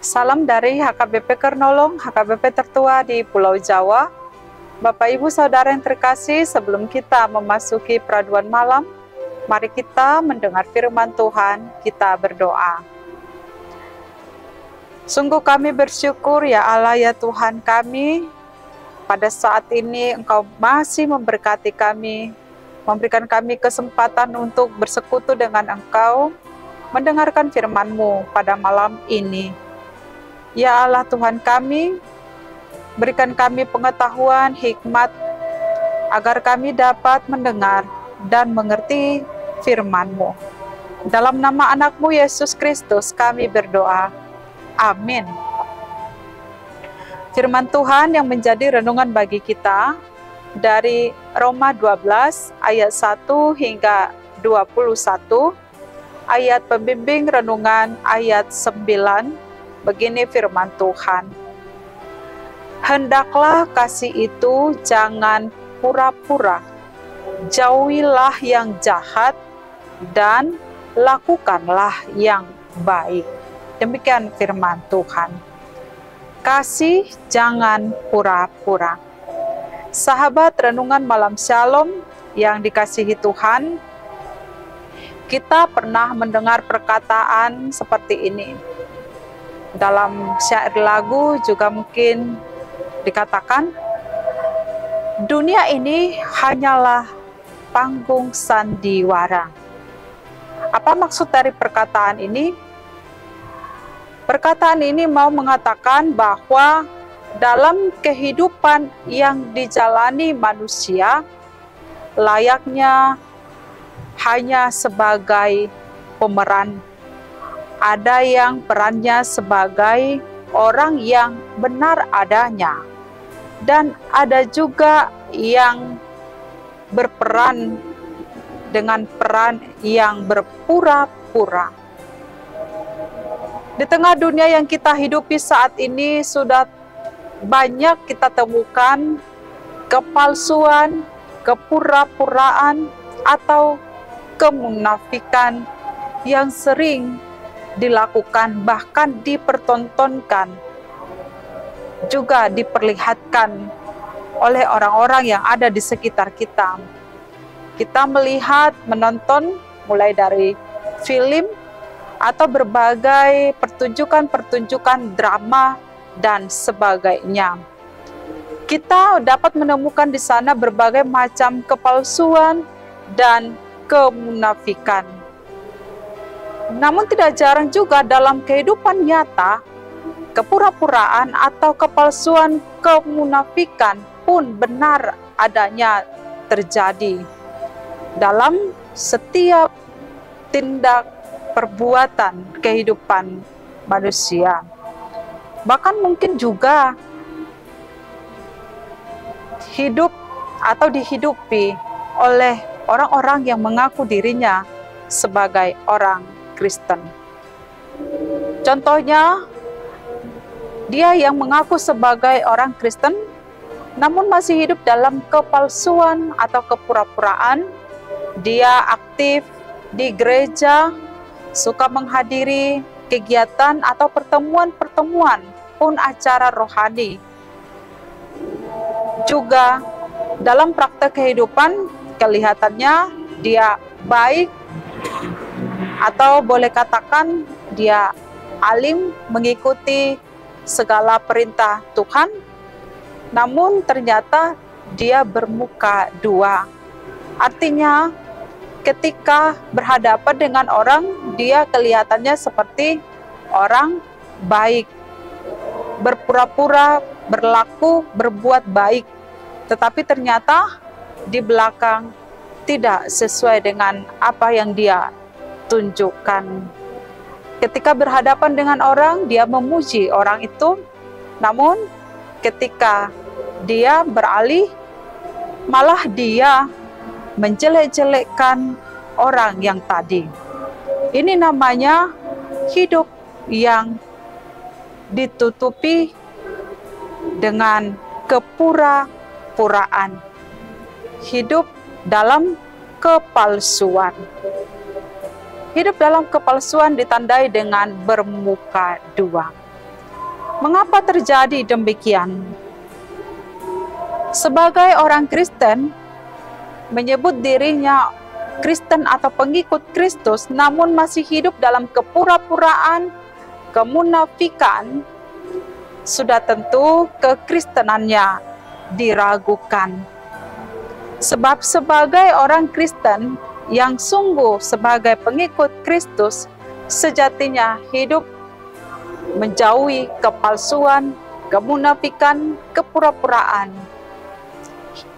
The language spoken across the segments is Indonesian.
Salam dari HKBP Kernolong, HKBP tertua di Pulau Jawa. Bapak Ibu Saudara yang terkasih, sebelum kita memasuki peraduan malam, mari kita mendengar firman Tuhan, kita berdoa. Sungguh kami bersyukur ya Allah ya Tuhan kami, pada saat ini Engkau masih memberkati kami, memberikan kami kesempatan untuk bersekutu dengan Engkau, mendengarkan firman-Mu pada malam ini. Ya Allah Tuhan kami, berikan kami pengetahuan, hikmat, agar kami dapat mendengar dan mengerti firman-Mu. Dalam nama anak-Mu Yesus Kristus kami berdoa. Amin. Firman Tuhan yang menjadi renungan bagi kita dari Roma 12 ayat 1 hingga 21, ayat pembimbing renungan ayat 9. Begini firman Tuhan. Hendaklah kasih itu jangan pura-pura, jauhilah yang jahat dan lakukanlah yang baik. Demikian firman Tuhan. Kasih jangan pura-pura. Sahabat renungan malam Shalom yang dikasihi Tuhan, kita pernah mendengar perkataan seperti ini. Dalam syair lagu juga mungkin dikatakan, dunia ini hanyalah panggung sandiwara. Apa maksud dari perkataan ini? Perkataan ini mau mengatakan bahwa dalam kehidupan yang dijalani manusia, layaknya hanya sebagai pemeran. Ada yang perannya sebagai orang yang benar adanya, dan ada juga yang berperan dengan peran yang berpura-pura. Di tengah dunia yang kita hidupi saat ini sudah banyak kita temukan kepalsuan, kepura-puraan, atau kemunafikan yang sering dilakukan, bahkan dipertontonkan, juga diperlihatkan oleh orang-orang yang ada di sekitar kita. Kita melihat, menonton mulai dari film atau berbagai pertunjukan-pertunjukan drama dan sebagainya. Kita dapat menemukan di sana berbagai macam kepalsuan dan kemunafikan. Namun tidak jarang juga dalam kehidupan nyata, kepura-puraan atau kepalsuan, kemunafikan pun benar adanya terjadi dalam setiap tindak perbuatan kehidupan manusia. Bahkan mungkin juga hidup atau dihidupi oleh orang-orang yang mengaku dirinya sebagai orang Kristen. Contohnya, dia yang mengaku sebagai orang Kristen, namun masih hidup dalam kepalsuan atau kepura-puraan. Dia aktif di gereja, suka menghadiri kegiatan atau pertemuan-pertemuan pun acara rohani. Juga dalam praktek kehidupan, kelihatannya dia baik, atau boleh katakan dia alim, mengikuti segala perintah Tuhan, namun ternyata dia bermuka dua. Artinya ketika berhadapan dengan orang, dia kelihatannya seperti orang baik, berpura-pura berlaku, berbuat baik, tetapi ternyata di belakang tidak sesuai dengan apa yang dia tunjukkan. Ketika berhadapan dengan orang, dia memuji orang itu, namun ketika dia beralih, malah dia menjelek-jelekkan orang yang tadi. Ini namanya hidup yang ditutupi dengan kepura-puraan, hidup dalam kepalsuan. Hidup dalam kepalsuan ditandai dengan bermuka dua. Mengapa terjadi demikian? Sebagai orang Kristen, menyebut dirinya Kristen atau pengikut Kristus, namun masih hidup dalam kepura-puraan, kemunafikan, sudah tentu kekristenannya diragukan. Sebab sebagai orang Kristen yang sungguh sebagai pengikut Kristus, sejatinya hidup menjauhi kepalsuan, kemunafikan, kepura-puraan.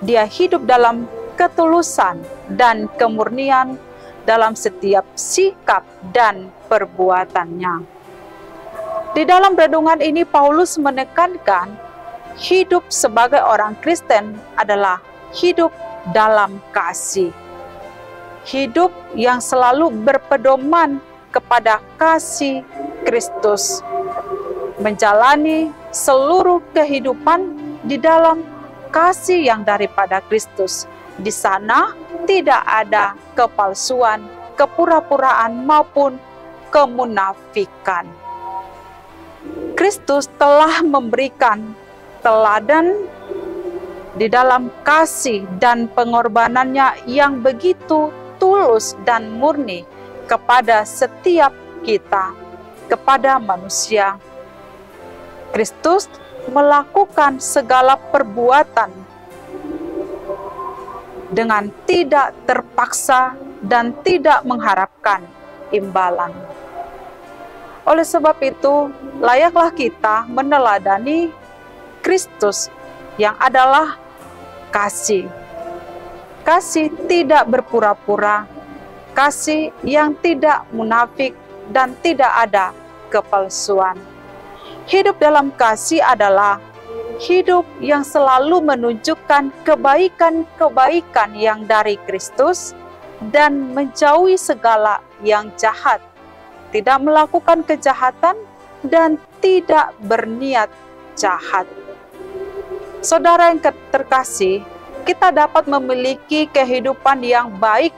Dia hidup dalam ketulusan dan kemurnian dalam setiap sikap dan perbuatannya. Di dalam renungan ini Paulus menekankan hidup sebagai orang Kristen adalah hidup dalam kasih. Hidup yang selalu berpedoman kepada kasih Kristus. Menjalani seluruh kehidupan di dalam kasih yang daripada Kristus. Di sana tidak ada kepalsuan, kepura-puraan maupun kemunafikan. Kristus telah memberikan teladan di dalam kasih dan pengorbanannya yang begitu tulus dan murni kepada setiap kita, kepada manusia. Kristus melakukan segala perbuatan dengan tidak terpaksa dan tidak mengharapkan imbalan. Oleh sebab itu, layaklah kita meneladani Kristus yang adalah kasih. Kasih tidak berpura-pura, kasih yang tidak munafik dan tidak ada kepalsuan. Hidup dalam kasih adalah hidup yang selalu menunjukkan kebaikan-kebaikan yang dari Kristus dan menjauhi segala yang jahat, tidak melakukan kejahatan dan tidak berniat jahat. Saudara yang terkasih, kita dapat memiliki kehidupan yang baik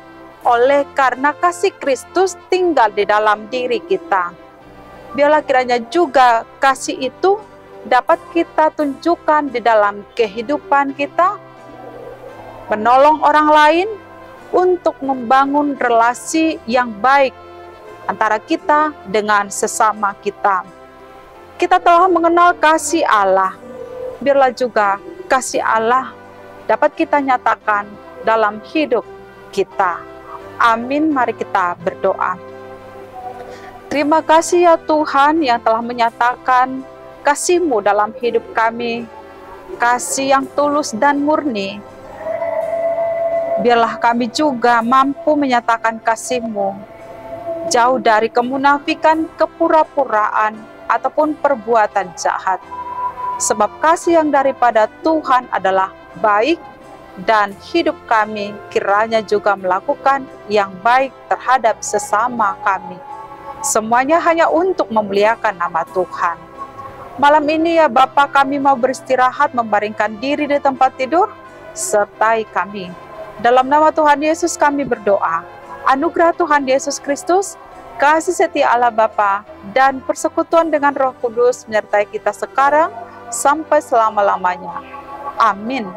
oleh karena kasih Kristus tinggal di dalam diri kita. Biarlah kiranya juga kasih itu dapat kita tunjukkan di dalam kehidupan kita, menolong orang lain untuk membangun relasi yang baik antara kita dengan sesama kita. Kita telah mengenal kasih Allah, biarlah juga kasih Allah dapat kita nyatakan dalam hidup kita. Amin, mari kita berdoa. Terima kasih ya Tuhan yang telah menyatakan kasih-Mu dalam hidup kami, kasih yang tulus dan murni. Biarlah kami juga mampu menyatakan kasih-Mu, jauh dari kemunafikan, kepura-puraan, ataupun perbuatan jahat. Sebab kasih yang daripada Tuhan adalah baik, dan hidup kami kiranya juga melakukan yang baik terhadap sesama kami. Semuanya hanya untuk memuliakan nama Tuhan. Malam ini ya Bapa, kami mau beristirahat, membaringkan diri di tempat tidur, sertai kami. Dalam nama Tuhan Yesus kami berdoa. Anugerah Tuhan Yesus Kristus, kasih setia Allah Bapa, dan persekutuan dengan Roh Kudus menyertai kita sekarang sampai selama-lamanya. Amin.